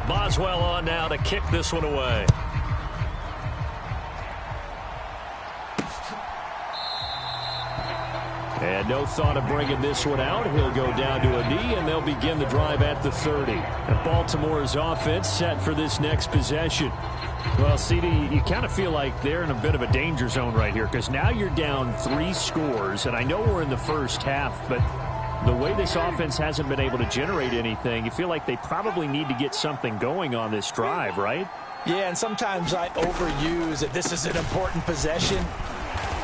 Boswell on now to kick this one away. And no thought of bringing this one out. He'll go down to a knee, and they'll begin the drive at the 30. And Baltimore's offense set for this next possession. Well, CD, you kind of feel like they're in a bit of a danger zone right here because now you're down 3 scores, and I know we're in the first half, but the way this offense hasn't been able to generate anything, you feel like they probably need to get something going on this drive, right? Yeah, and sometimes I overuse that this is an important possession.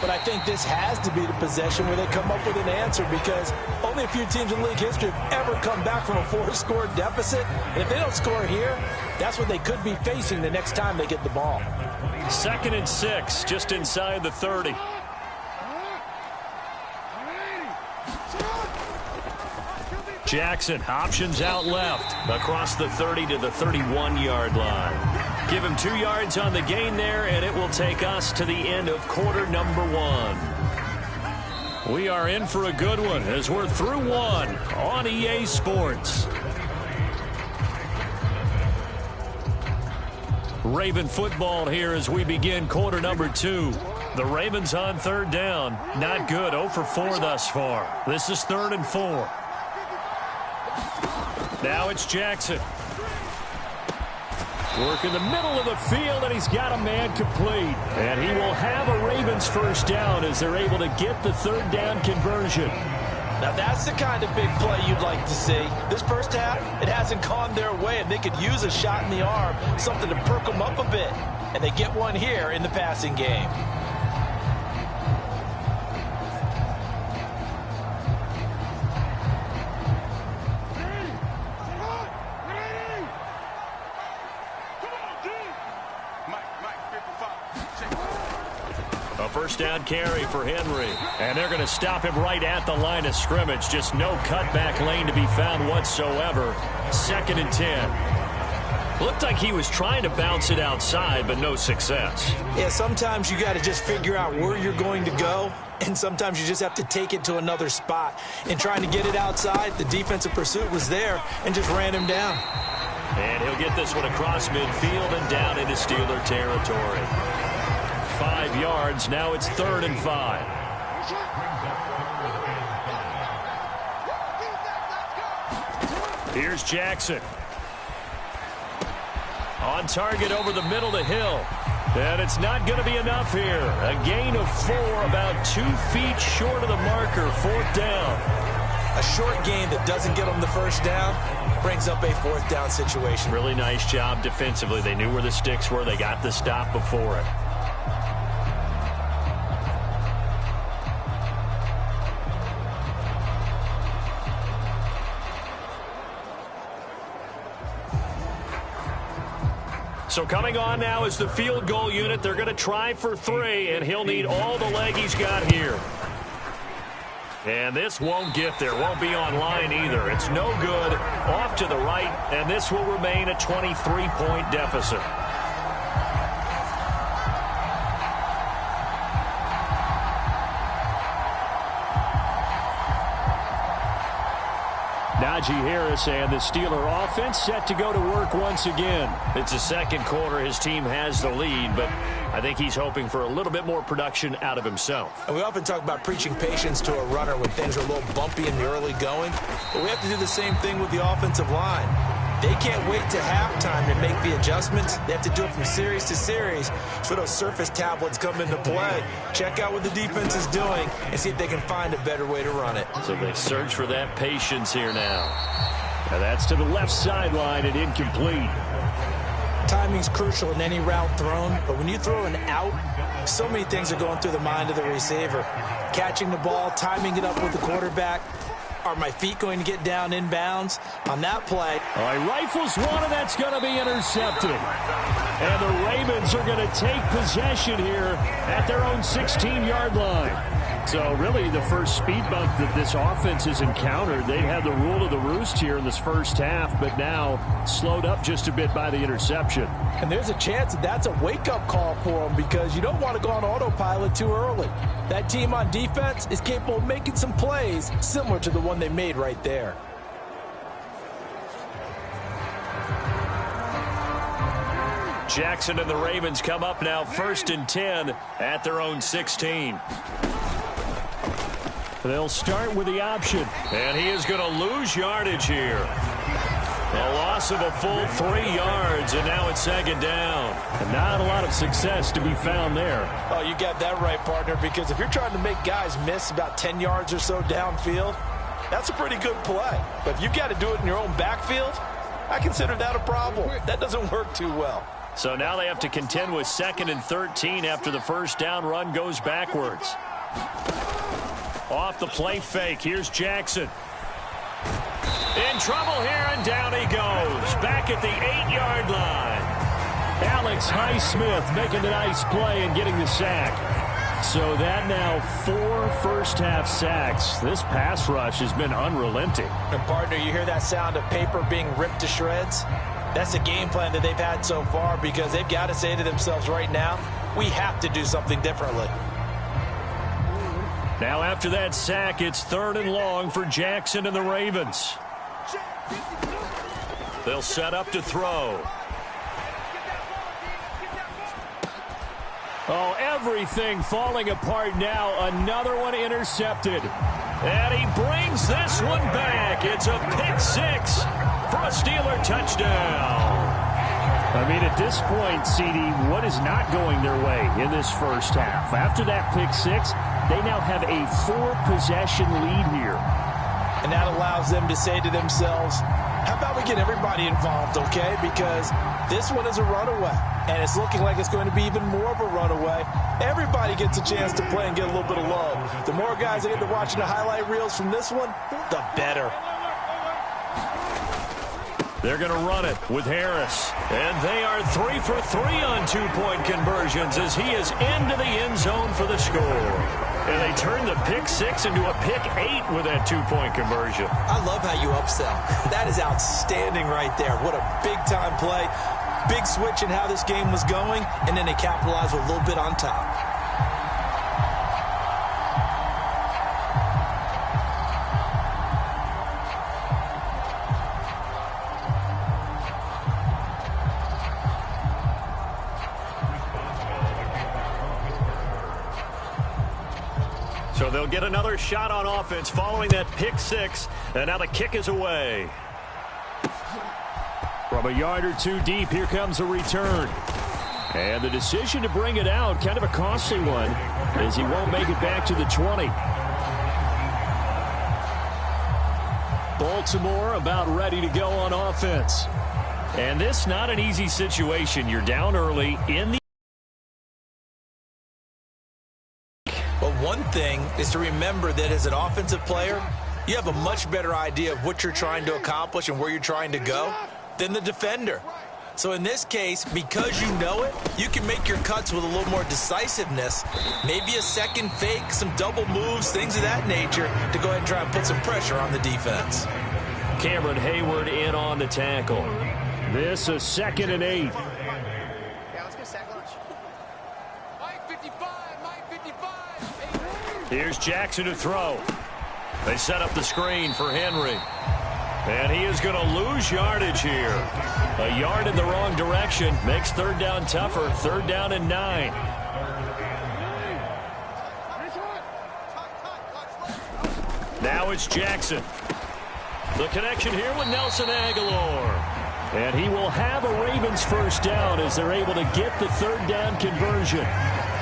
But I think this has to be the possession where they come up with an answer because only a few teams in league history have ever come back from a 4-score deficit. And if they don't score here, that's what they could be facing the next time they get the ball. 2nd and 6, just inside the 30. Jackson, options out left, across the 30 to the 31-yard line. Give him 2 yards on the gain there, and it will take us to the end of quarter number 1. We are in for a good one as we're through 1 on EA Sports. Raven football here as we begin quarter number 2. The Ravens on 3rd down. Not good, 0 for 4 thus far. This is 3rd and 4. Now it's Jackson. Work in the middle of the field, and he's got a man complete. And he will have a Ravens first down as they're able to get the 3rd down conversion. Now that's the kind of big play you'd like to see. This first half, it hasn't gone their way, and they could use a shot in the arm, something to perk them up a bit. And they get one here in the passing game. First down carry for Henry. And they're going to stop him right at the line of scrimmage. Just no cutback lane to be found whatsoever. 2nd and 10. Looked like he was trying to bounce it outside, but no success. Yeah, sometimes you got to just figure out where you're going to go, and sometimes you just have to take it to another spot. In trying to get it outside, the defensive pursuit was there and just ran him down. And he'll get this one across midfield and down into Steeler territory. 5 yards. Now it's 3rd and 5. Here's Jackson. On target over the middle to Hill. And it's not going to be enough here. A gain of 4, about 2 feet short of the marker. 4th down. A short gain that doesn't get them the first down brings up a 4th down situation. Really nice job defensively. They knew where the sticks were. They got the stop before it. So coming on now is the field goal unit. They're going to try for 3, and he'll need all the leg he's got here. And this won't get there. Won't be on line either. It's no good. Off to the right, and this will remain a 23-point deficit. Najee Harris and the Steeler offense set to go to work once again. It's the 2nd quarter. His team has the lead, but I think he's hoping for a little bit more production out of himself. And we often talk about preaching patience to a runner when things are a little bumpy in the early going, but we have to do the same thing with the offensive line. They can't wait to halftime to make the adjustments. They have to do it from series to series so those surface tablets come into play. Check out what the defense is doing and see if they can find a better way to run it. So they search for that patience here now. Now that's to the left sideline and incomplete. Timing's crucial in any route thrown, but when you throw an out, so many things are going through the mind of the receiver. Catching the ball, timing it up with the quarterback. Are my feet going to get down inbounds on that play? All right, rifles one, and that's going to be intercepted. And the Ravens are going to take possession here at their own 16-yard line. So really the first speed bump that this offense has encountered. They had the rule of the roost here in this first half, but now slowed up just a bit by the interception. And there's a chance that that's a wake-up call for them because you don't want to go on autopilot too early. That team on defense is capable of making some plays similar to the one they made right there. Jackson and the Ravens come up now 1st and 10 at their own 16. They'll start with the option, and he is going to lose yardage here. A loss of a full 3 yards, and now it's 2nd down. And not a lot of success to be found there. Oh, you got that right, partner, because if you're trying to make guys miss about 10 yards or so downfield, that's a pretty good play. But if you've got to do it in your own backfield, I consider that a problem. That doesn't work too well. So now they have to contend with 2nd and 13 after the first down run goes backwards. Off the play fake, here's Jackson. In trouble here, and down he goes. Back at the 8-yard line. Alex Highsmith making a nice play and getting the sack. So that now 4 first-half sacks. This pass rush has been unrelenting. And, partner, you hear that sound of paper being ripped to shreds? That's the game plan that they've had so far, because they've got to say to themselves right now, we have to do something differently. Now after that sack, it's 3rd and long for Jackson and the Ravens. They'll set up to throw. Oh, everything falling apart now. Another one intercepted. And he brings this one back. It's a pick 6 for a Steeler touchdown. I mean, at this point, CD, what is not going their way in this first half? After that pick 6, they now have a 4-possession lead here. And that allows them to say to themselves, how about we get everybody involved, okay? Because this one is a runaway, and it's looking like it's going to be even more of a runaway. Everybody gets a chance to play and get a little bit of love. The more guys that get to watching the highlight reels from this one, the better. They're going to run it with Harris. And they are 3 for 3 on 2-point conversions as he is into the end zone for the score. And they turn the pick 6 into a pick 8 with that 2-point conversion. I love how you upsell. That is outstanding right there. What a big-time play. Big switch in how this game was going, and then they capitalize with a little bit on top. So they'll get another shot on offense following that pick 6, and now the kick is away. From a yard or 2 deep, here comes a return. And the decision to bring it out, kind of a costly one, as he won't make it back to the 20. Baltimore about ready to go on offense. And this not an easy situation. You're down early in the one thing is to remember that as an offensive player, you have a much better idea of what you're trying to accomplish and where you're trying to go than the defender. So in this case, because you know it, you can make your cuts with a little more decisiveness, maybe a second fake, some double moves, things of that nature, to go ahead and try and put some pressure on the defense. Cameron Hayward in on the tackle. This is 2nd and 8. Here's Jackson to throw. They set up the screen for Henry. And he is going to lose yardage here. A yard in the wrong direction makes 3rd down tougher. 3rd down and 9. Now it's Jackson. The connection here with Nelson Aguilar. And he will have a Ravens first down as they're able to get the 3rd down conversion.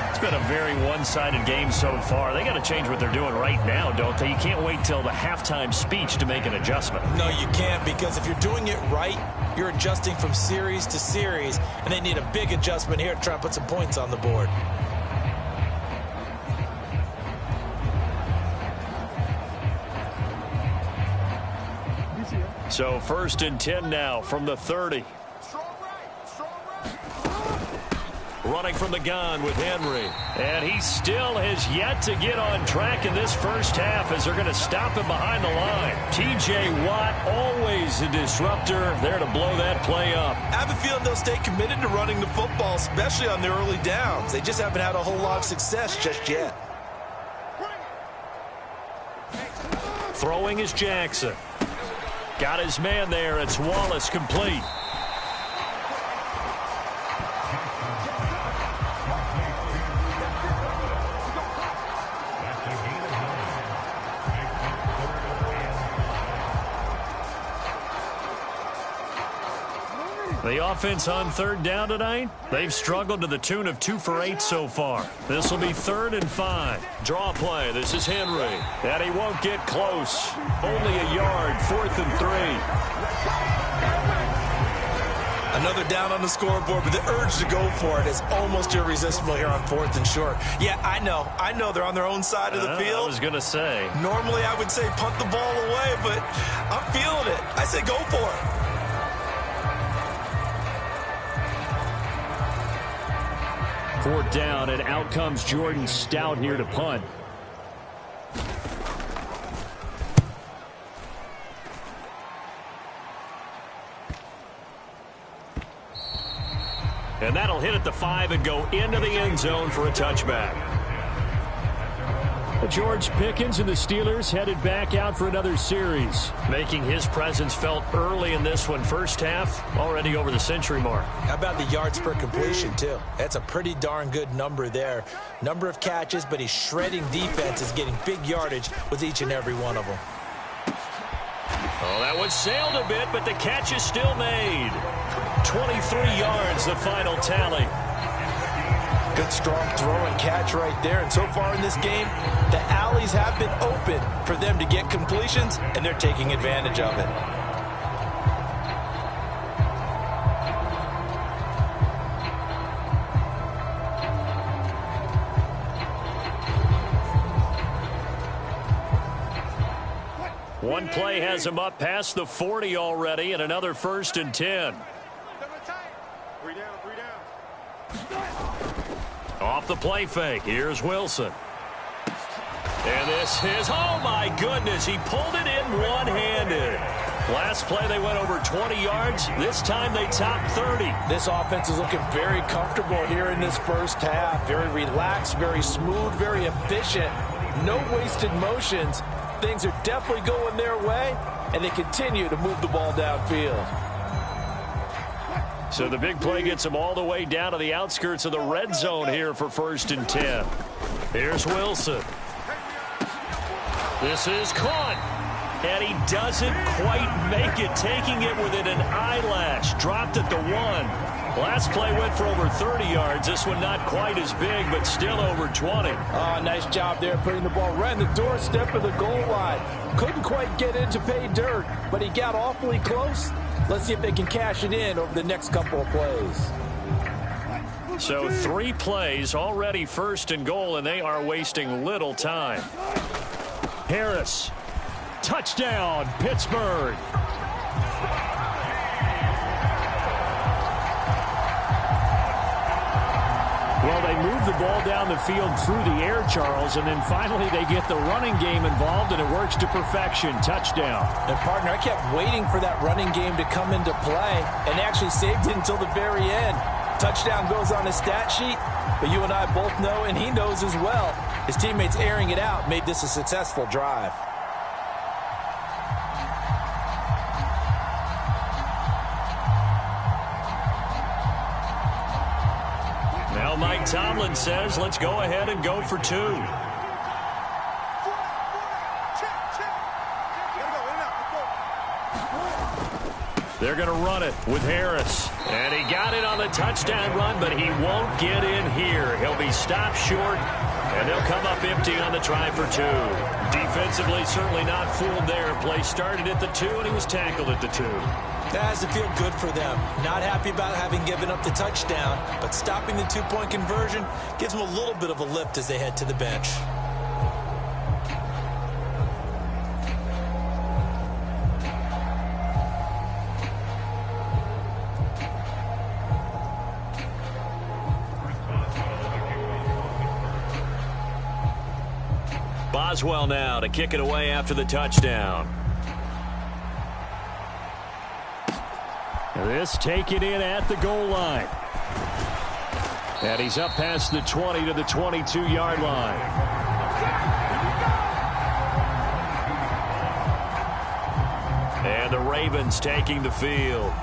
It's been a very one-sided game so far. They got to change what they're doing right now, don't they? You can't wait till the halftime speech to make an adjustment. No, you can't, because if you're doing it right, you're adjusting from series to series, and they need a big adjustment here to try and put some points on the board. So 1st and 10 now from the 30. Running from the gun with Henry. And he still has yet to get on track in this first half as they're going to stop him behind the line. T.J. Watt, always a disruptor, there to blow that play up. I have a feeling they'll stay committed to running the football, especially on their early downs. They just haven't had a whole lot of success just yet. Throwing is Jackson. Got his man there. It's Wallace complete. The offense on third down tonight, they've struggled to the tune of 2 for 8 so far. This will be 3rd and 5. Draw play. This is Henry. And he won't get close. Only a yard, 4th and 3. Another down on the scoreboard, but the urge to go for it is almost irresistible here on 4th and short. Yeah, I know they're on their own side of the field. I was going to say. Normally I would say punt the ball away, but I'm feeling it. I say go for it. 4th down, and out comes Jordan Stout here to punt. And that'll hit at the 5 and go into the end zone for a touchback. George Pickens and the Steelers headed back out for another series, making his presence felt early in this one. First half, already over the century mark. How about the yards per completion, too? That's a pretty darn good number there. Number of catches, but he's shredding defenses, getting big yardage with each and every one of them. Oh, that one sailed a bit, but the catch is still made. 23 yards, the final tally. Good, strong throw and catch right there. And so far in this game, the alleys have been open for them to get completions, and they're taking advantage of it. One play has him up past the 40 already, and another 1st and 10. Off the play fake, here's Wilson. And this is, oh my goodness, he pulled it in one-handed. Last play they went over 20 yards. This time they topped 30. This offense is looking very comfortable here in this first half. Very relaxed, very smooth, very efficient. No wasted motions. Things are definitely going their way, and they continue to move the ball downfield. So the big play gets them all the way down to the outskirts of the red zone here for 1st and 10. Here's Wilson. This is caught. And he doesn't quite make it, taking it within an eyelash. Dropped at the 1. Last play went for over 30 yards. This one not quite as big, but still over 20. Oh, nice job there putting the ball right in the doorstep of the goal line. Couldn't quite get in to pay dirt, but he got awfully close. Let's see if they can cash it in over the next couple of plays. So 3 plays, already 1st and goal, and they are wasting little time. Harris. Touchdown, Pittsburgh. Well, they move the ball down the field through the air, Charles, and then finally they get the running game involved, and it works to perfection. Touchdown. And, partner, I kept waiting for that running game to come into play, and actually saved it until the very end. Touchdown goes on his stat sheet, but you and I both know, and he knows as well, his teammates airing it out made this a successful drive. Now Mike Tomlin says, let's go ahead and go for 2. They're going to run it with Harris. And he got it on the touchdown run, but he won't get in here. He'll be stopped short, and they'll come up empty on the try for 2. Defensively, certainly not fooled there. Play started at the 2, and he was tackled at the 2. That has to feel good for them. Not happy about having given up the touchdown, but stopping the 2-point conversion gives them a little bit of a lift as they head to the bench. Boswell now to kick it away after the touchdown. This taken in at the goal line. And he's up past the 20 to the 22-yard line. And the Ravens taking the field.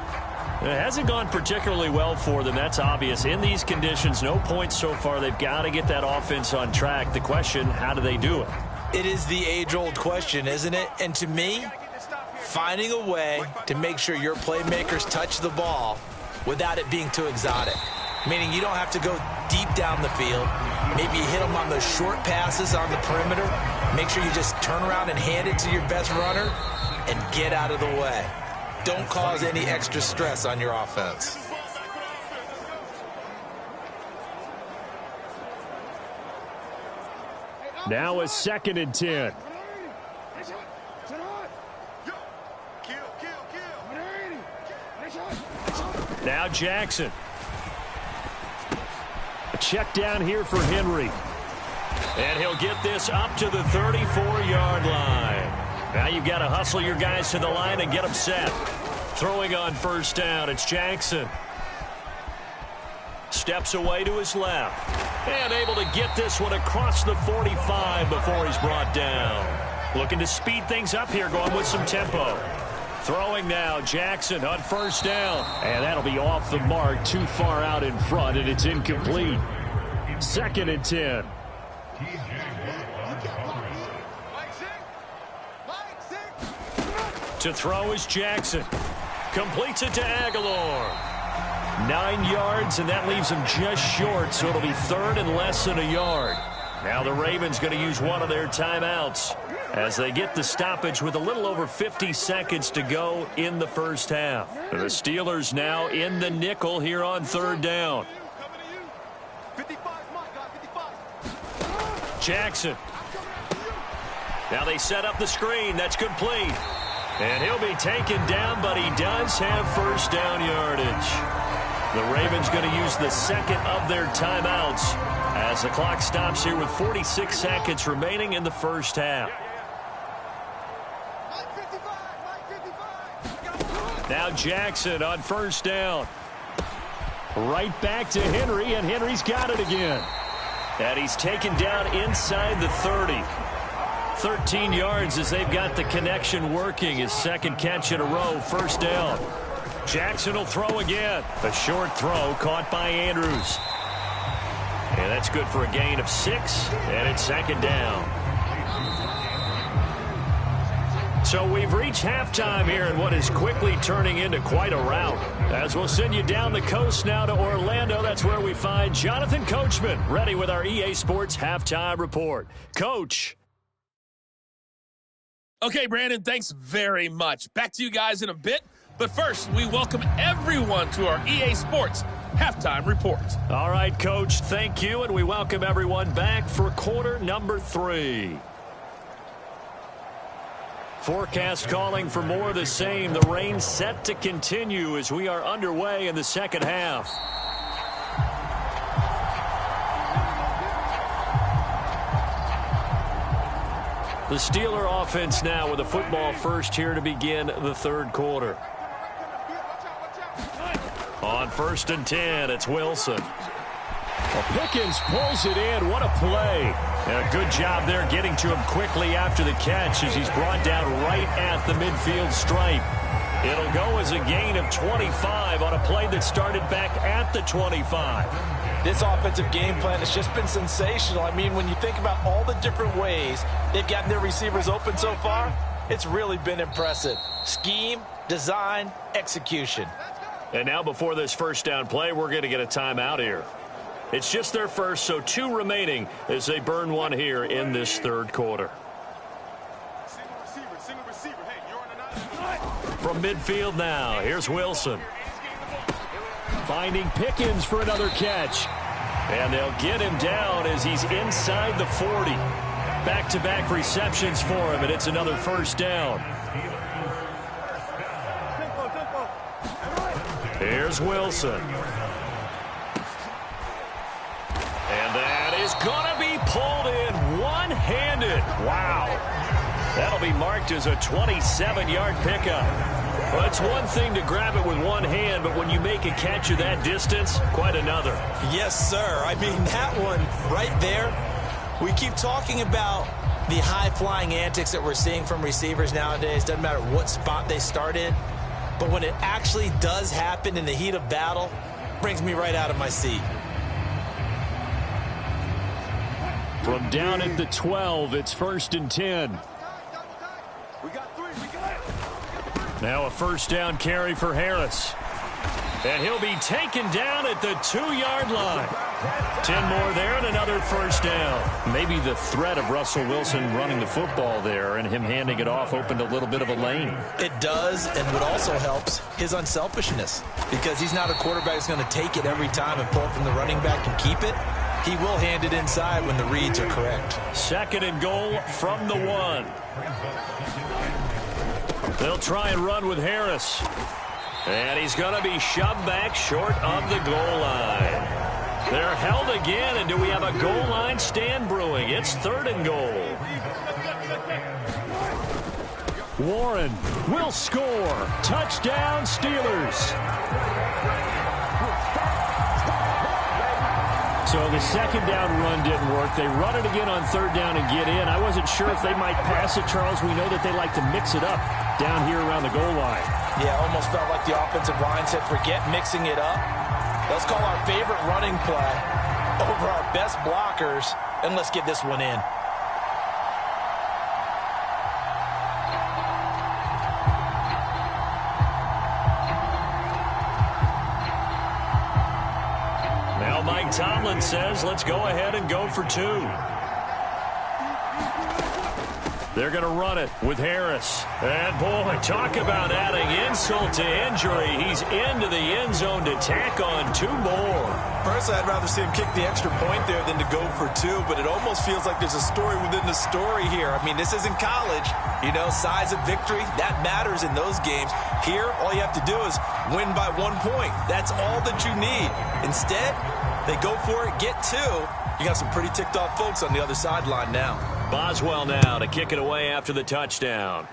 It hasn't gone particularly well for them. That's obvious. In these conditions, no points so far. They've got to get that offense on track. The question, how do they do it? It is the age-old question, isn't it? And to me, finding a way to make sure your playmakers touch the ball without it being too exotic. Meaning you don't have to go deep down the field. Maybe you hit them on those short passes on the perimeter. Make sure you just turn around and hand it to your best runner and get out of the way. Don't cause any extra stress on your offense. Now a 2nd and 10. Now Jackson. A check down here for Henry. And he'll get this up to the 34-yard line. Now you've got to hustle your guys to the line and get them set. Throwing on 1st down, it's Jackson. Steps away to his left. And able to get this one across the 45 before he's brought down. Looking to speed things up here, going with some tempo. Throwing now, Jackson on 1st down. And that'll be off the mark, too far out in front, and it's incomplete. 2nd and 10. To throw is Jackson. Completes it to Aguilar. 9 yards, and that leaves him just short, so it'll be 3rd and less than a yard. Now the Ravens going to use one of their timeouts as they get the stoppage with a little over 50 seconds to go in the 1st half. The Steelers now in the nickel here on 3rd down. Jackson. Now they set up the screen. That's complete. And he'll be taken down, but he does have 1st down yardage. The Ravens going to use the 2nd of their timeouts as the clock stops here with 46 seconds remaining in the 1st half. Now Jackson on 1st down. Right back to Henry, and Henry's got it again. And he's taken down inside the 30. 13 yards as they've got the connection working. His 2nd catch in a row, 1st down. Jackson will throw again. A short throw caught by Andrews. And that's good for a gain of 6, and it's 2nd down. So we've reached halftime here in what is quickly turning into quite a rout. As we'll send you down the coast now to Orlando, that's where we find Jonathan Coachman, ready with our EA Sports Halftime Report. Coach. Okay, Brandon, thanks very much. Back to you guys in a bit. But first, we welcome everyone to our EA Sports Halftime Report. All right, Coach, thank you, and we welcome everyone back for quarter number 3. Forecast calling for more of the same. The rain set to continue as we are underway in the 2nd half. The Steeler offense now with a football first here to begin the 3rd quarter. On 1st and 10, it's Wilson. Well, Pickens pulls it in. What a play. And a good job there getting to him quickly after the catch as he's brought down right at the midfield stripe. It'll go as a gain of 25 on a play that started back at the 25. This offensive game plan has just been sensational. I mean, when you think about all the different ways they've gotten their receivers open so far, it's really been impressive. Scheme, design, execution. And now before this 1st down play, we're going to get a timeout here. It's just their first, so 2 remaining as they burn one here in this 3rd quarter. From midfield now, here's Wilson. Finding Pickens for another catch. And they'll get him down as he's inside the 40. Back-to-back receptions for him, and it's another 1st down. Here's Wilson. And that is going to be pulled in one-handed. Wow. That'll be marked as a 27-yard pickup. Well, it's one thing to grab it with one hand, but when you make a catch of that distance, quite another. Yes, sir. I mean, that one right there, we keep talking about the high-flying antics that we're seeing from receivers nowadays. Doesn't matter what spot they start in. But when it actually does happen in the heat of battle, it brings me right out of my seat. From down at the 12, it's 1st and 10. Now a 1st down carry for Harris. And he'll be taken down at the 2-yard line. 10 more there and another first down. Maybe the threat of Russell Wilson running the football there and him handing it off opened a little bit of a lane. It does, and what also helps, his unselfishness. Because he's not a quarterback that's going to take it every time and pull it from the running back and keep it. He will hand it inside when the reads are correct. 2nd and goal from the 1. They'll try and run with Harris. And he's going to be shoved back short of the goal line. They're held again, and do we have a goal line stand brewing? It's 3rd and goal. Warren will score. Touchdown, Steelers. So the 2nd down run didn't work. They run it again on 3rd down and get in. I wasn't sure if they might pass it, Charles. We know that they like to mix it up down here around the goal line. Yeah, almost felt like the offensive line said, forget mixing it up. Let's call our favorite running play over our best blockers, and let's get this one in. Now Mike Tomlin says, let's go ahead and go for 2. They're going to run it with Harris. And, boy, talk about adding insult to injury. He's into the end zone to tack on 2 more. Personally, I'd rather see him kick the extra point there than to go for 2, but it almost feels like there's a story within the story here. I mean, this isn't college. You know, size of victory, that matters in those games. Here, all you have to do is win by 1 point. That's all that you need. Instead, they go for it, get 2. You got some pretty ticked off folks on the other sideline now. Boswell now to kick it away after the touchdown.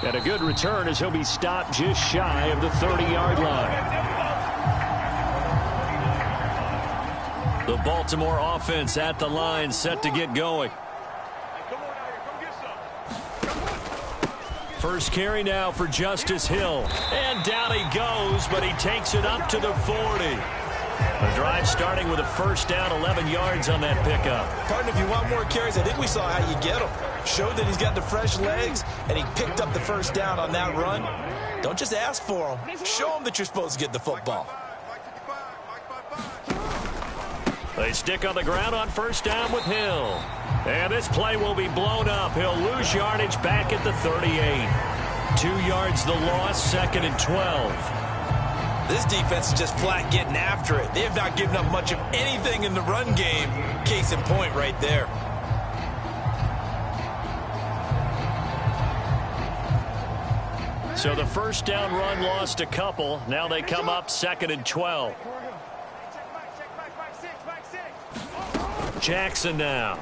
And a good return as he'll be stopped just shy of the 30-yard line. The Baltimore offense at the line, set to get going. First carry now for Justice Hill. And down he goes, but he takes it up to the 40. The drive starting with a first down, 11 yards on that pickup. Partner, if you want more carries, I think we saw how you get them. Showed that he's got the fresh legs, and he picked up the first down on that run. Don't just ask for them. Show them that you're supposed to get the football. They stick on the ground on first down with Hill. And this play will be blown up. He'll lose yardage back at the 38. 2 yards the loss, 2nd and 12. This defense is just flat getting after it. They have not given up much of anything in the run game. Case in point right there. So the first down run lost a couple. Now they come up 2nd and 12. Jackson now.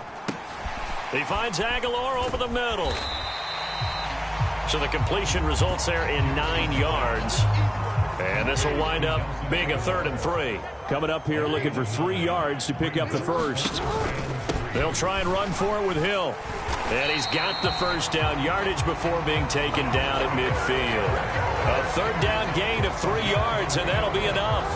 He finds Aguilar over the middle. So the completion results there in 9 yards. And this will wind up being a 3rd and 3. Coming up here looking for 3 yards to pick up the first. They'll try and run for it with Hill. And he's got the first down yardage before being taken down at midfield. A 3rd down gain of 3 yards, and that'll be enough.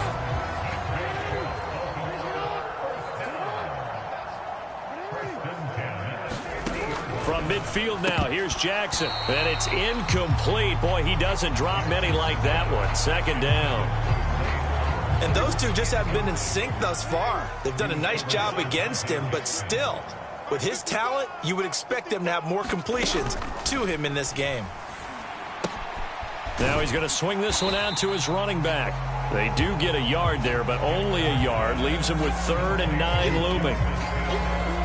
From midfield now, here's Jackson. And it's incomplete. Boy, he doesn't drop many like that one. 2nd down. And those two just haven't been in sync thus far. They've done a nice job against him, but still, with his talent, you would expect them to have more completions to him in this game. Now he's going to swing this one out to his running back. They do get a yard there, but only a yard. Leaves him with 3rd and 9 looming.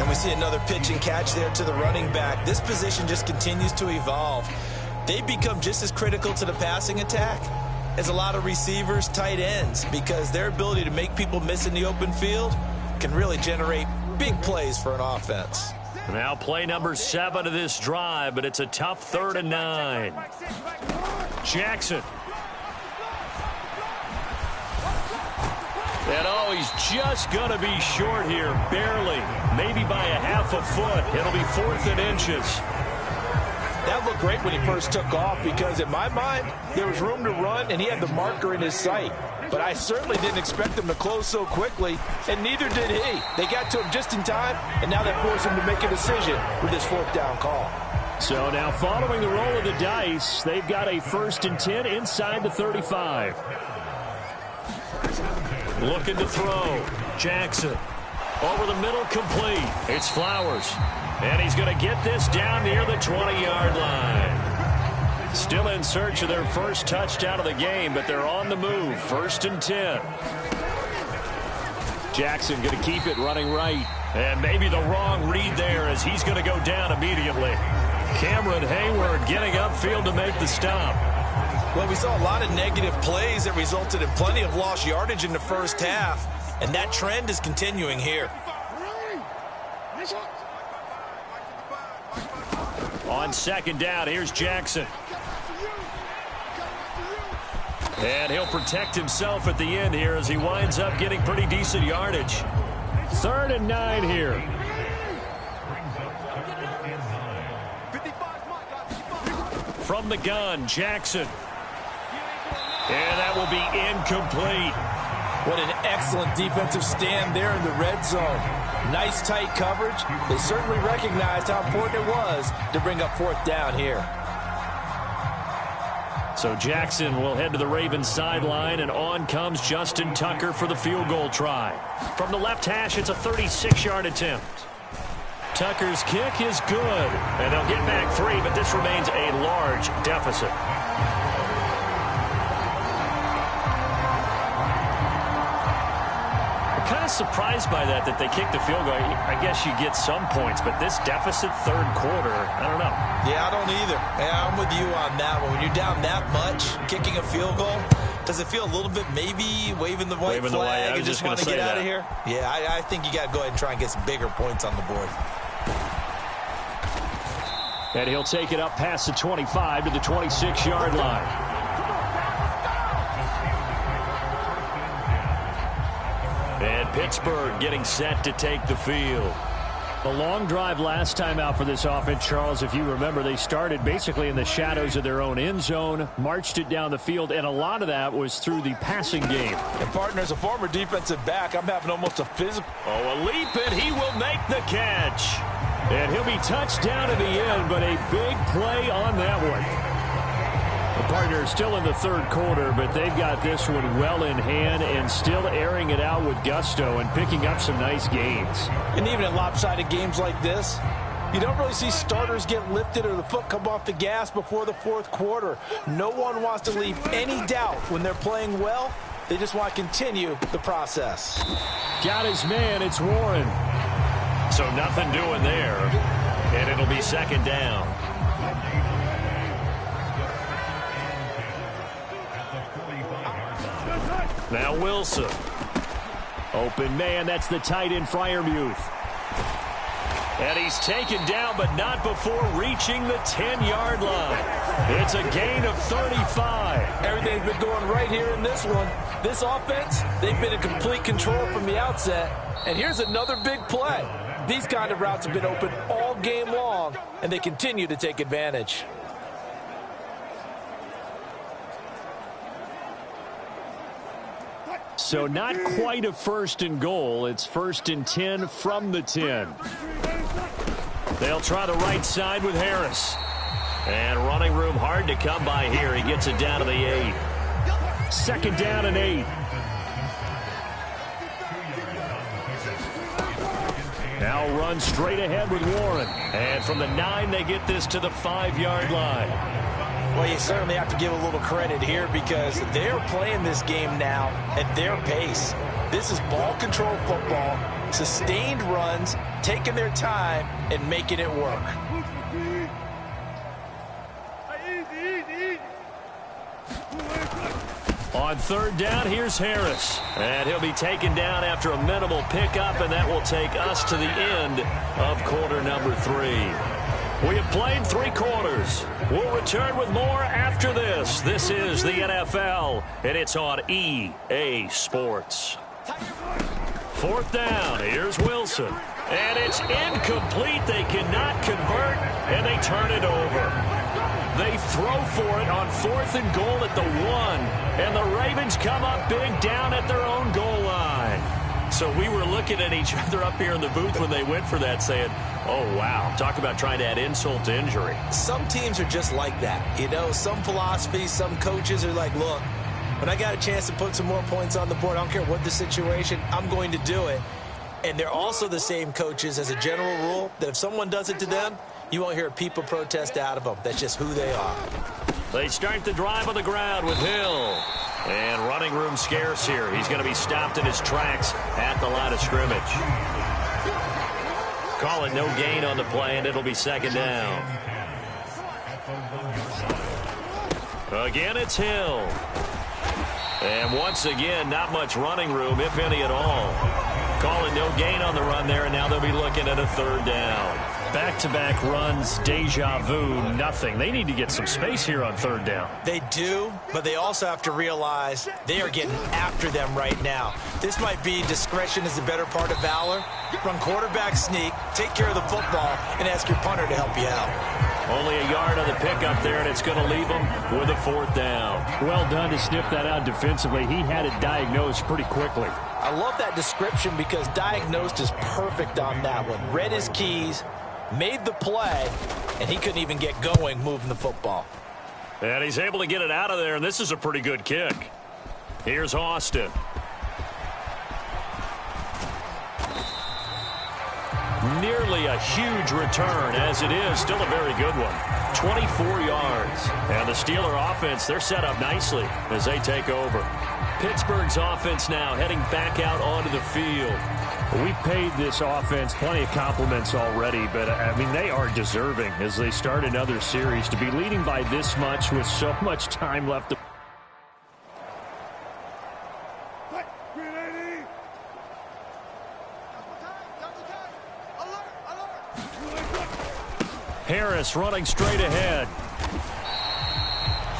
And we see another pitch and catch there to the running back. This position just continues to evolve. They become just as critical to the passing attack as a lot of receivers, tight ends, because their ability to make people miss in the open field can really generate big plays for an offense. Now play number 7 of this drive, but it's a tough 3rd and 9. Jackson. And oh, he's just going to be short here, barely, maybe by a half a foot. It'll be 4th and inches. That looked great when he first took off because, in my mind, there was room to run, and he had the marker in his sight. But I certainly didn't expect him to close so quickly, and neither did he. They got to him just in time, and now they force him to make a decision with this 4th down call. So now following the roll of the dice, they've got a 1st and 10 inside the 35. Looking to throw. Jackson. Over the middle, complete. It's Flowers. And he's going to get this down near the 20-yard line. Still in search of their first touchdown of the game, but they're on the move. 1st and 10. Jackson going to keep it running right. And maybe the wrong read there as he's going to go down immediately. Cameron Hayward getting upfield to make the stop. Well, we saw a lot of negative plays that resulted in plenty of lost yardage in the first half, and that trend is continuing here. On 2nd down, here's Jackson. And he'll protect himself at the end here as he winds up getting pretty decent yardage. 3rd and 9 here. From the gun, Jackson. And that will be incomplete. What an excellent defensive stand there in the red zone. Nice tight coverage. They certainly recognized how important it was to bring up 4th down here. So Jackson will head to the Ravens sideline, and on comes Justin Tucker for the field goal try. From the left hash, it's a 36-yard attempt. Tucker's kick is good, and they'll get back 3, but this remains a large deficit. Kind of surprised by that they kicked the field goal. I guess you get some points, but this deficit 3rd quarter, I don't know. Yeah, I don't either. Yeah, I'm with you on that one. When you're down that much, kicking a field goal, does it feel a little bit maybe waving the white flag and just want to get out of here? Yeah, I think you got to go ahead and try and get some bigger points on the board. And he'll take it up past the 25 to the 26-yard line. And Pittsburgh getting set to take the field. A long drive last time out for this offense, Charles. If you remember, they started basically in the shadows of their own end zone, marched it down the field, and a lot of that was through the passing game. And partner, as a former defensive back, I'm having almost a physical. Oh, a leap, and he will make the catch. And he'll be touched down at the end, but a big play on that one. The partner is still in the 3rd quarter, but they've got this one well in hand and still airing it out with gusto and picking up some nice gains. And even in lopsided games like this, you don't really see starters get lifted or the foot come off the gas before the 4th quarter. No one wants to leave any doubt when they're playing well. They just want to continue the process. Got his man, it's Warren. So nothing doing there, and it'll be 2nd down. Now Wilson. Open man, that's the tight end Freiermuth. And he's taken down, but not before reaching the 10-yard line. It's a gain of 35. Everything's been going right here in this one. This offense, they've been in complete control from the outset. And here's another big play. These kind of routes have been open all game long, and they continue to take advantage. So not quite a 1st and goal. It's 1st and 10 from the 10. They'll try the right side with Harris. And running room hard to come by here. He gets it down to the 8. 2nd down and 8. Now run straight ahead with Warren. And from the 9, they get this to the 5-yard line. Well, you certainly have to give a little credit here because they're playing this game now at their pace. This is ball control football, sustained runs, taking their time and making it work. On 3rd down, here's Harris. And he'll be taken down after a minimal pickup, and that will take us to the end of quarter number 3. We have played 3 quarters. We'll return with more after this. This is the NFL, and it's on EA Sports. 4th down, here's Wilson. And it's incomplete. They cannot convert, and they turn it over. They throw for it on 4th and goal at the 1, and the Ravens come up big down at their own goal line. So we were looking at each other up here in the booth when they went for that saying, Oh, wow. Talk about trying to add insult to injury. Some teams are just like that. You know, some philosophies, some coaches are like, look, when I got a chance to put some more points on the board, I don't care what the situation, I'm going to do it. And they're also the same coaches as a general rule that if someone does it to them, you won't hear a people protest out of them. That's just who they are. They start the drive on the ground with Hill. And running room scarce here. He's going to be stopped in his tracks at the line of scrimmage. Call it no gain on the play, and it'll be second down. Again, it's Hill. And once again, not much running room, if any at all. Call it no gain on the run there, and now they'll be looking at a third down. Back-to-back runs, deja vu, nothing. They need to get some space here on third down. They do, but they also have to realize they are getting after them right now. This might be discretion is the better part of valor. Run quarterback sneak, take care of the football, and ask your punter to help you out. Only a yard on the pickup there, and it's going to leave them with a fourth down. Well done to sniff that out defensively. He had it diagnosed pretty quickly. I love that description because diagnosed is perfect on that one. Read his keys, made the play, and he couldn't even get going moving the football. And he's able to get it out of there, and this is a pretty good kick. Here's Austin. Nearly a huge return, as it is still a very good one. 24 yards. And the Steeler offense, they're set up nicely as they take over. Pittsburgh's offense now heading back out onto the field. We've paid this offense plenty of compliments already, but, I mean, they are deserving as they start another series to be leading by this much with so much time left. Harris running straight ahead.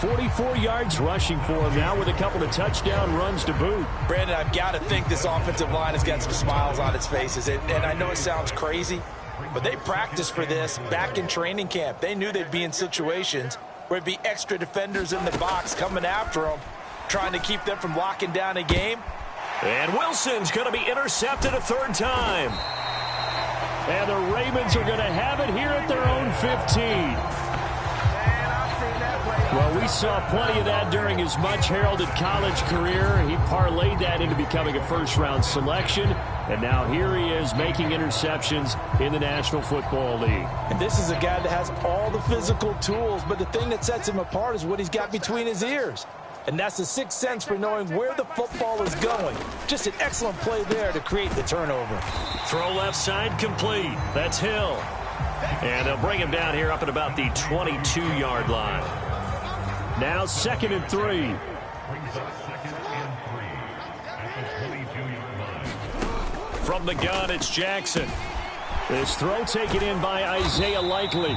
44 yards rushing for him now with a couple of touchdown runs to boot. Brandon, I've got to think this offensive line has got some smiles on its faces. And I know it sounds crazy, but they practiced for this back in training camp. They knew they'd be in situations where there'd be extra defenders in the box coming after them, trying to keep them from locking down a game. And Wilson's going to be intercepted a third time. And the Ravens are going to have it here at their own 15. Well, we saw plenty of that during his much-heralded college career. He parlayed that into becoming a first-round selection. And now here he is making interceptions in the National Football League. And this is a guy that has all the physical tools, but the thing that sets him apart is what he's got between his ears. And that's the sixth sense for knowing where the football is going. Just an excellent play there to create the turnover. Throw left side complete. That's Hill. And they'll bring him down here up at about the 22-yard line. Now 2nd and 3. From the gun, it's Jackson. This throw taken in by Isaiah Likely.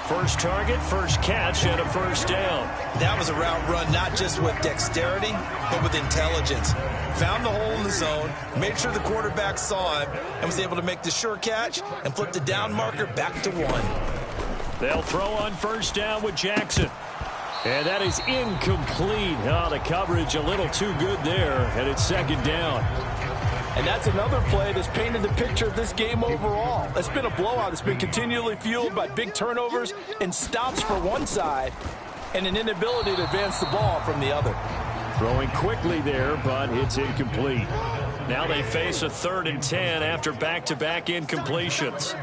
First target, first catch, and a first down. That was a route run not just with dexterity, but with intelligence. Found the hole in the zone, made sure the quarterback saw him, and was able to make the sure catch and flip the down marker back to 1. They'll throw on first down with Jackson. And that is incomplete. Oh, the coverage a little too good there, and it's second down. And that's another play that's painted the picture of this game overall. It's been a blowout. It's been continually fueled by big turnovers and stops for one side and an inability to advance the ball from the other. Throwing quickly there, but it's incomplete. Now they face a 3rd and 10 after back-to-back incompletions.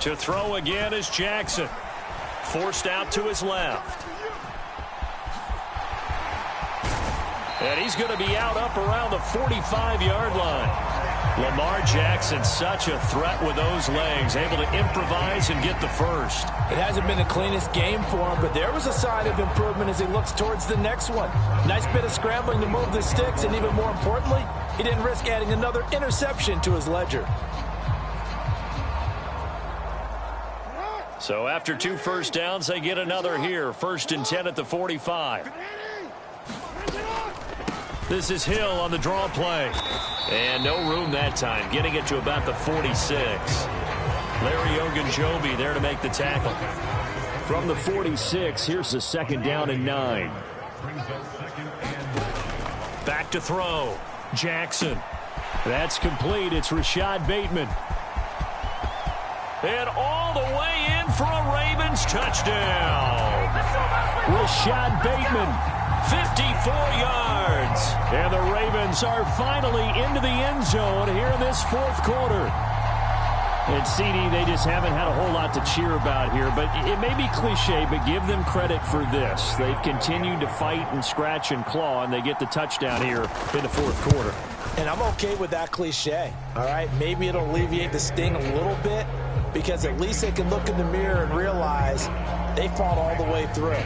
To throw again is Jackson. Forced out to his left. And he's going to be out up around the 45-yard line. Lamar Jackson, such a threat with those legs, able to improvise and get the first. It hasn't been the cleanest game for him, but there was a sign of improvement as he looks towards the next one. Nice bit of scrambling to move the sticks, and even more importantly, he didn't risk adding another interception to his ledger. So after 2 first downs, they get another here. 1st and 10 at the 45. This is Hill on the draw play. And no room that time, getting it to about the 46. Larry Ogunjobi there to make the tackle. From the 46, here's the 2nd down and 9. Back to throw. Jackson. That's complete. It's Rashad Bateman. And all the way in for a Ravens touchdown. Rashad Bateman, 54 yards. And the Ravens are finally into the end zone here in this fourth quarter. And CD, they just haven't had a whole lot to cheer about here. But it may be cliche, but give them credit for this. They've continued to fight and scratch and claw, and they get the touchdown here in the fourth quarter. And I'm okay with that cliche, all right? Maybe it'll alleviate the sting a little bit because at least they can look in the mirror and realize they fought all the way through.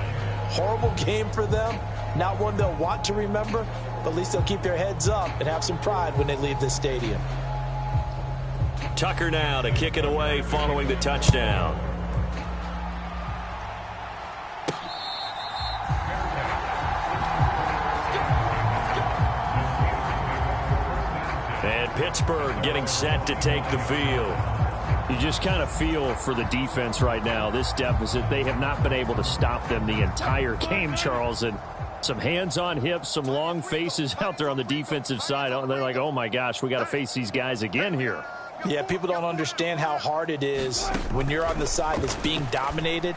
Horrible game for them, not one they'll want to remember, but at least they'll keep their heads up and have some pride when they leave this stadium. Tucker now to kick it away following the touchdown. And Pittsburgh getting set to take the field. You just kind of feel for the defense right now. This deficit, they have not been able to stop them the entire game, Charles. And some hands on hips, some long faces out there on the defensive side. They're like, oh my gosh, we got to face these guys again here. Yeah, people don't understand how hard it is when you're on the side that's being dominated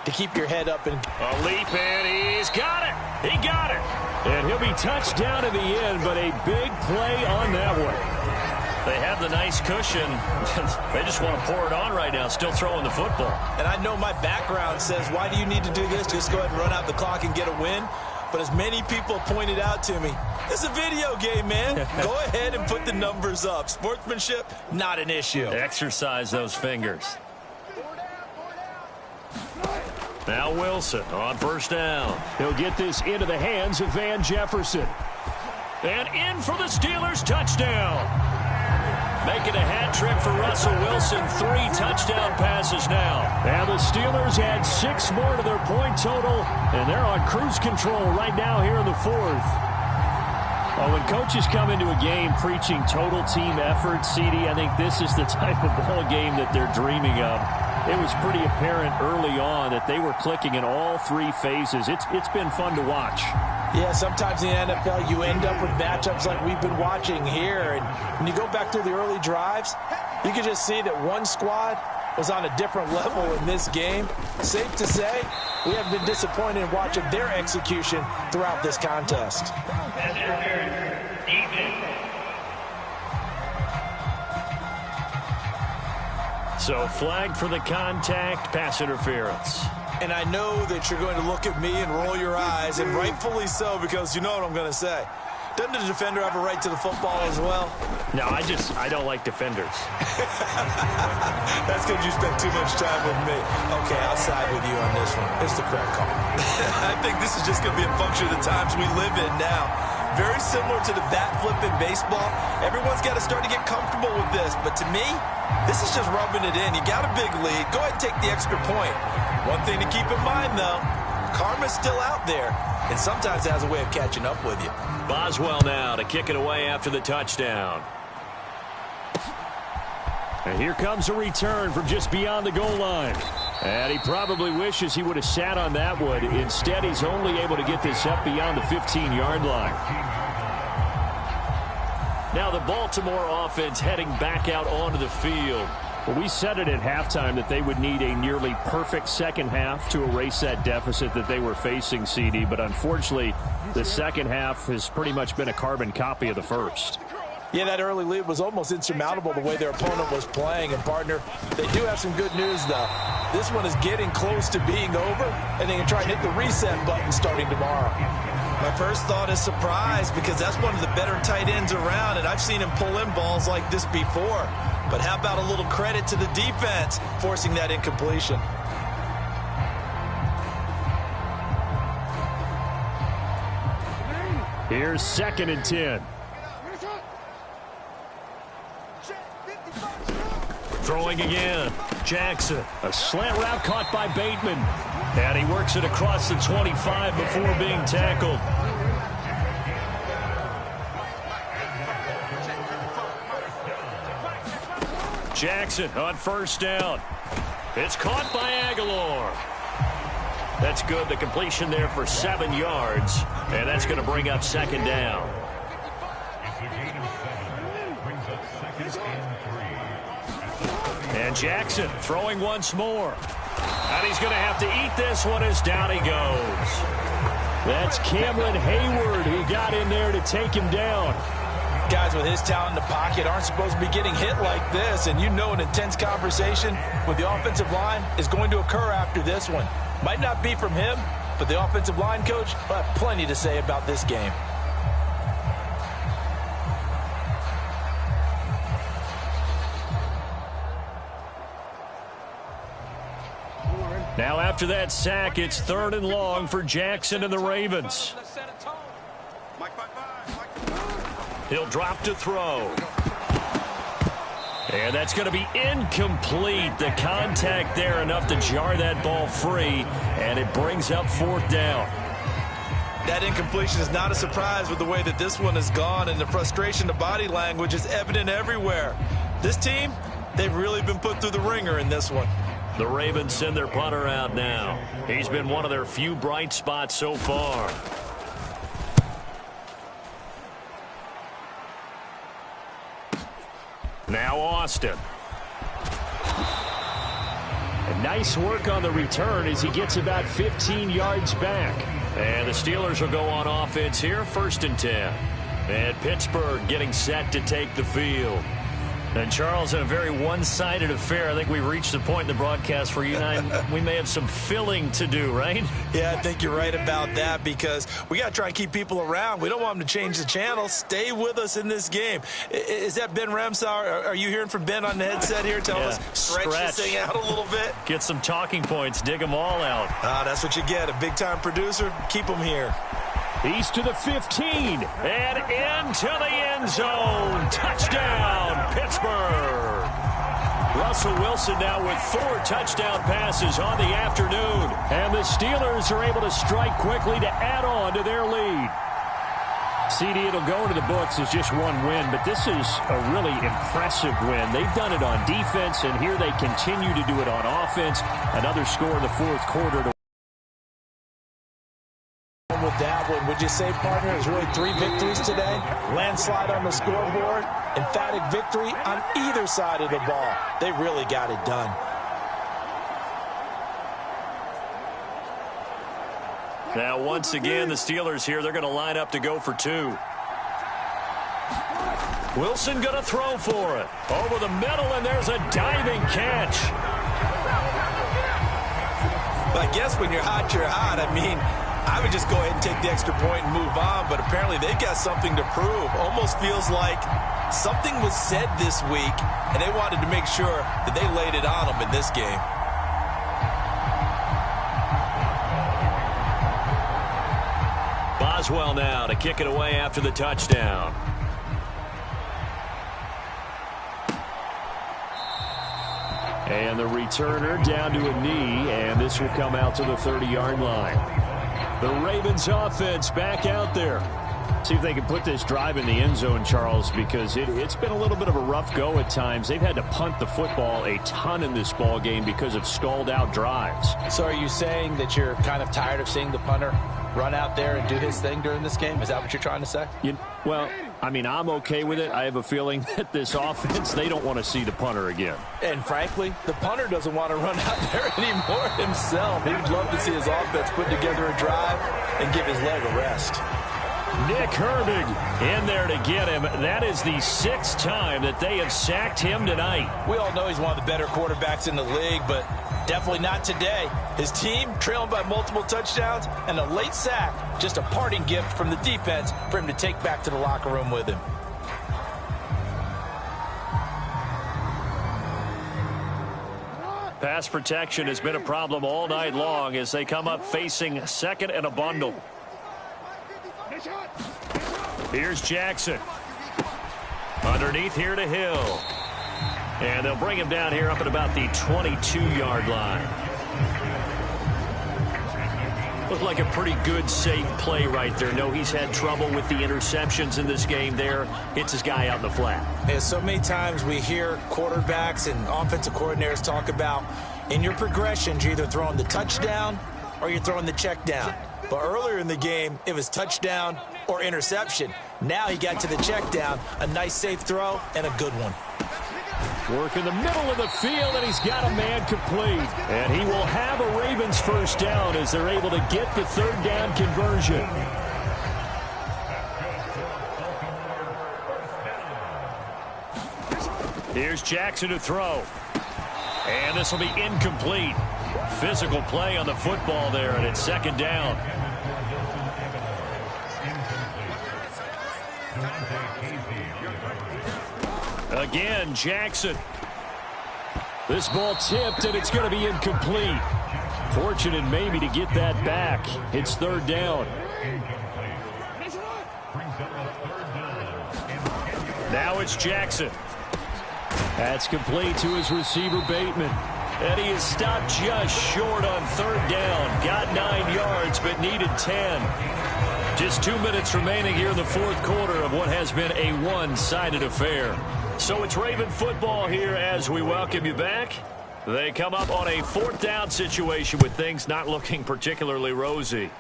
to keep your head up. And a leap, and he's got it. He got it. And he'll be touched down in the end, but a big play on that one. They have the nice cushion. They just want to pour it on right now, still throwing the football. And I know my background says, why do you need to do this? Just go ahead and run out the clock and get a win. But as many people pointed out to me, it's a video game, man. Go ahead and put the numbers up. Sportsmanship, not an issue. Exercise those fingers. Now Wilson on first down. He'll get this into the hands of Van Jefferson. And in for the Steelers touchdown. Making a hat trick for Russell Wilson. 3 touchdown passes now. And the Steelers add 6 more to their point total. And they're on cruise control right now here in the fourth. Well, when coaches come into a game preaching total team effort, CD, I think this is the type of ball game that they're dreaming of. It was pretty apparent early on that they were clicking in all 3 phases. It's been fun to watch. Yeah, sometimes in the NFL you end up with matchups like we've been watching here. And when you go back through the early drives, you can just see that one squad was on a different level in this game. Safe to say, we have been disappointed in watching their execution throughout this contest. So flagged for the contact, pass interference. And I know that you're going to look at me and roll your eyes, and rightfully so, because you know what I'm going to say. Doesn't the defender have a right to the football as well? No, I don't like defenders. That's because you spent too much time with me. Okay, I'll side with you on this one. It's the correct call. I think this is just going to be a function of the times we live in now. Very similar to the bat flip in baseball. Everyone's got to start to get comfortable with this. But to me, this is just rubbing it in. You got a big lead. Go ahead and take the extra point. One thing to keep in mind, though, karma's still out there, and sometimes it has a way of catching up with you. Boswell now to kick it away after the touchdown. And here comes a return from just beyond the goal line. And he probably wishes he would have sat on that one. Instead, he's only able to get this up beyond the 15-yard line. Now the Baltimore offense heading back out onto the field. Well, we said it at halftime that they would need a nearly perfect second half to erase that deficit that they were facing, CD. But unfortunately, the second half has pretty much been a carbon copy of the first. Yeah, that early lead was almost insurmountable the way their opponent was playing. And, partner, they do have some good news, though. This one is getting close to being over, and they can try and hit the reset button starting tomorrow. My first thought is surprise, because that's one of the better tight ends around, and I've seen him pull in balls like this before. But how about a little credit to the defense forcing that incompletion? Here's 2nd and 10. Throwing again. Jackson. A slant route caught by Bateman. And he works it across the 25 before being tackled. Jackson on first down. It's caught by Aguilar. That's good. The completion there for 7 yards. And that's going to bring up 2nd down. And Jackson throwing once more. And he's going to have to eat this one as down he goes. That's Cameron Hayward who got in there to take him down. Guys with his talent in the pocket aren't supposed to be getting hit like this, and you know an intense conversation with the offensive line is going to occur after this one. Might not be from him, but the offensive line coach will have plenty to say about this game. Now after that sack, it's 3rd and long for Jackson and the Ravens. He'll drop to throw. And that's going to be incomplete. The contact there enough to jar that ball free, and it brings up 4th down. That incompletion is not a surprise with the way that this one has gone, and the frustration, the body language is evident everywhere. This team, they've really been put through the ringer in this one. The Ravens send their punter out now. He's been one of their few bright spots so far. Now Austin. And nice work on the return as he gets about 15 yards back. And the Steelers will go on offense here, 1st and 10. And Pittsburgh getting set to take the field. And Charles, in a very one-sided affair, I think we've reached the point in the broadcast where you and I, we may have some filling to do, right? Yeah, I think you're right about that because we got to try and keep people around. We don't want them to change the channel. Stay with us in this game. Is that Ben Ramsauer? Are you hearing from Ben on the headset here? Tell us, stretch this thing out a little bit. Get some talking points. Dig them all out. That's what you get. A big-time producer. Keep them here. He's to the 15 and into the end zone. Touchdown, Pittsburgh. Russell Wilson now with 4 touchdown passes on the afternoon. And the Steelers are able to strike quickly to add on to their lead. CD, it'll go into the books as just one win, but this is a really impressive win. They've done it on defense, and here they continue to do it on offense. Another score in the 4th quarter to with that one. Would you say, partner, there's really 3 victories today? Landslide on the scoreboard, emphatic victory on either side of the ball. They really got it done. Now, once again, the Steelers here, they're going to line up to go for 2. Wilson going to throw for it. Over the middle, and there's a diving catch. I guess when you're hot, you're hot. I mean, I would just go ahead and take the extra point and move on, but apparently they've got something to prove. Almost feels like something was said this week, and they wanted to make sure that they laid it on them in this game. Boswell now to kick it away after the touchdown. And the returner down to a knee, and this will come out to the 30-yard line. The Ravens offense back out there. See if they can put this drive in the end zone, Charles, because it's been a little bit of a rough go at times. They've had to punt the football a ton in this ball game because of stalled-out drives. So are you saying that you're kind of tired of seeing the punter run out there and do his thing during this game? Is that what you're trying to say? Well, I mean, I'm okay with it. I have a feeling that this offense, they don't want to see the punter again. And frankly, the punter doesn't want to run out there anymore himself. He would love to see his offense put together a drive and give his leg a rest. Nick Herbig in there to get him. That is the 6th time that they have sacked him tonight. We all know he's one of the better quarterbacks in the league, but definitely not today. His team trailing by multiple touchdowns and a late sack, just a parting gift from the defense for him to take back to the locker room with him. Pass protection has been a problem all night long as they come up facing 2nd and a bundle. Here's Jackson. Underneath here to Hill. And they'll bring him down here up at about the 22-yard line. Looked like a pretty good, safe play right there. No, he's had trouble with the interceptions in this game there. Hits his guy out in the flat. Yeah, so many times we hear quarterbacks and offensive coordinators talk about in your progressions, you're either throwing the touchdown or you're throwing the check down. But earlier in the game, it was touchdown or interception. Now he got to the check down. A nice safe throw and a good one. Work in the middle of the field, and he's got a man complete. And he will have a Ravens first down as they're able to get the third down conversion. Here's Jackson to throw. And this will be incomplete. Physical play on the football there, and it's second down. Again, Jackson. This ball tipped, and it's going to be incomplete. Fortunate maybe to get that back. It's third down. Now it's Jackson. That's complete to his receiver, Bateman. And he is stopped just short on third down. Got 9 yards, but needed 10. Just 2 minutes remaining here in the fourth quarter of what has been a one-sided affair. So it's Raven football here as we welcome you back. They come up on a fourth down situation with things not looking particularly rosy.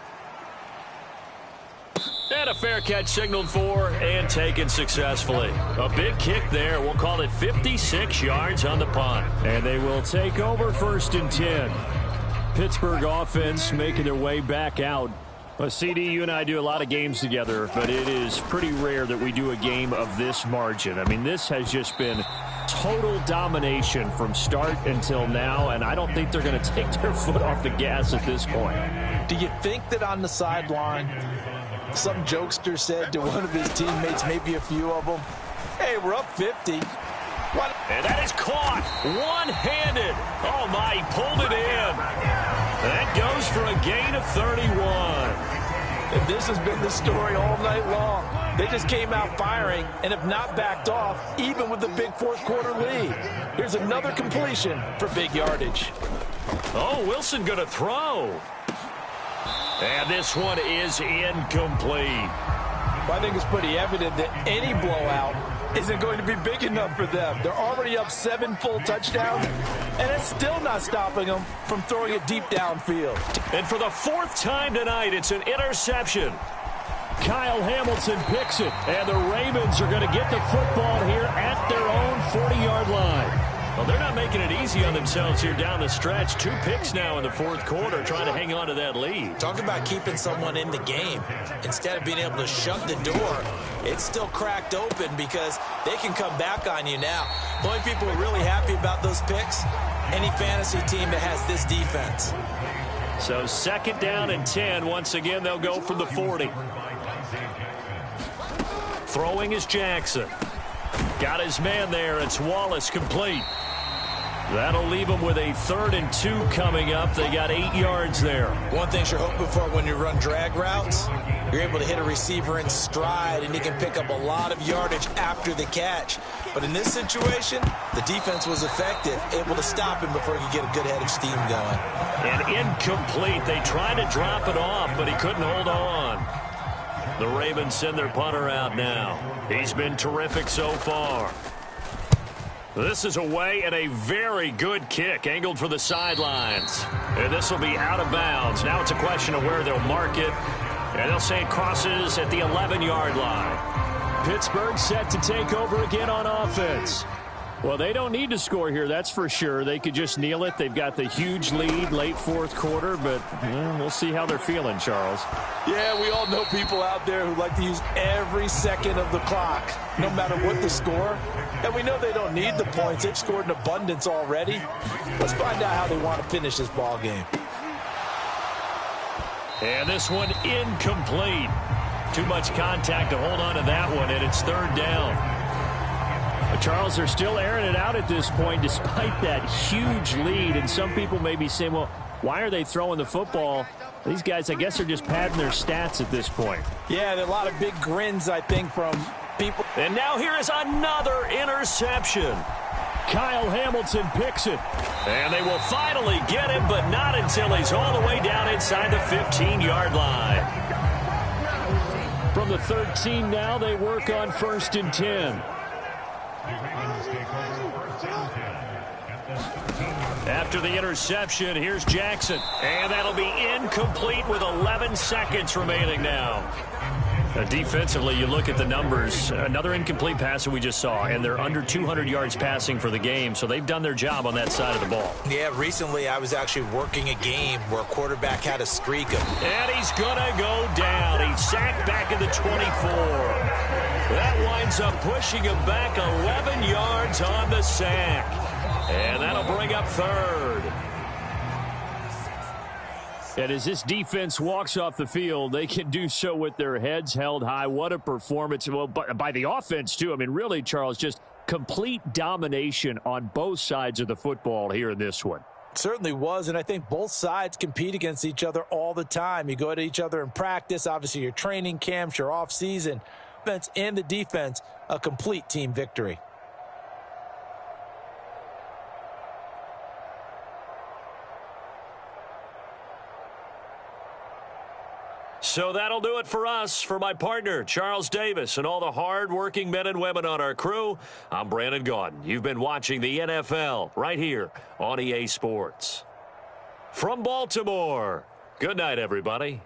And a fair catch signaled for and taken successfully. A big kick there. We'll call it 56 yards on the punt. And they will take over first and 10. Pittsburgh offense making their way back out. Well, CD, you and I do a lot of games together, but it is pretty rare that we do a game of this margin. I mean, this has just been total domination from start until now, and I don't think they're going to take their foot off the gas at this point. Do you think that on the sideline, some jokester said to one of his teammates, maybe a few of them, hey, we're up 50. What? And that is caught one-handed. Oh, my, he pulled it in. That goes for a gain of 31. And this has been the story all night long. They just came out firing and have not backed off, even with the big fourth quarter lead. Here's another completion for big yardage. Oh, Wilson going to throw. And this one is incomplete. Well, I think it's pretty evident that any blowout isn't going to be big enough for them. They're already up 7 full touchdowns, and it's still not stopping them from throwing it deep downfield. And for the fourth time tonight, it's an interception. Kyle Hamilton picks it, and the Ravens are going to get the football here at their own 40-yard line. Well, they're not making it easy on themselves here down the stretch. 2 picks now in the fourth quarter, trying to hang on to that lead. Talk about keeping someone in the game. Instead of being able to shut the door, it's still cracked open because they can come back on you now. The only people who are really happy about those picks, any fantasy team that has this defense. So second down and 10. Once again, they'll go from the 40. Throwing is Jackson. Got his man there. It's Wallace, complete. That'll leave them with a 3rd and 2 coming up. They got 8 yards there. One thing you're hoping for when you run drag routes, you're able to hit a receiver in stride, and he can pick up a lot of yardage after the catch. But in this situation, the defense was effective, able to stop him before he could get a good head of steam going. And incomplete. They tried to drop it off, but he couldn't hold on. The Ravens send their punter out now. He's been terrific so far. This is away and a very good kick angled for the sidelines. And this will be out of bounds. Now it's a question of where they'll mark it. And they'll say it crosses at the 11-yard line. Pittsburgh set to take over again on offense. Well, they don't need to score here, that's for sure. They could just kneel it. They've got the huge lead late fourth quarter, but we'll see how they're feeling, Charles. Yeah, we all know people out there who like to use every second of the clock, no matter what the score. And we know they don't need the points. They've scored in abundance already. Let's find out how they want to finish this ball game. And this one incomplete. Too much contact to hold on to that one, and it's 3rd down. But Charles, they're still airing it out at this point despite that huge lead. And some people may be saying, well, why are they throwing the football? These guys, I guess, are just padding their stats at this point. Yeah, there are a lot of big grins, I think, from people. And now here is another interception. Kyle Hamilton picks it. And they will finally get him, but not until he's all the way down inside the 15-yard line. From the 13 now, they work on 1st and 10. After the interception, here's Jackson. And that'll be incomplete with 11 seconds remaining now. Defensively, you look at the numbers. Another incomplete pass that we just saw, and they're under 200 yards passing for the game, so they've done their job on that side of the ball. Yeah, recently I was actually working a game where a quarterback had a streak of... And he's going to go down. He's sacked back at the 24. That winds up pushing him back 11 yards on the sack. And that'll bring up third. And as this defense walks off the field, they can do so with their heads held high. What a performance. Well, by the offense, too. I mean, really, Charles, just complete domination on both sides of the football here in this one. Certainly was, and I think both sides compete against each other all the time. You go at each other in practice, obviously your training camps, your off-season. Offense and the defense, a complete team victory. So that'll do it for us. For my partner, Charles Davis, and all the hard-working men and women on our crew, I'm Brandon Gaudin. You've been watching the NFL right here on EA Sports. From Baltimore, good night, everybody.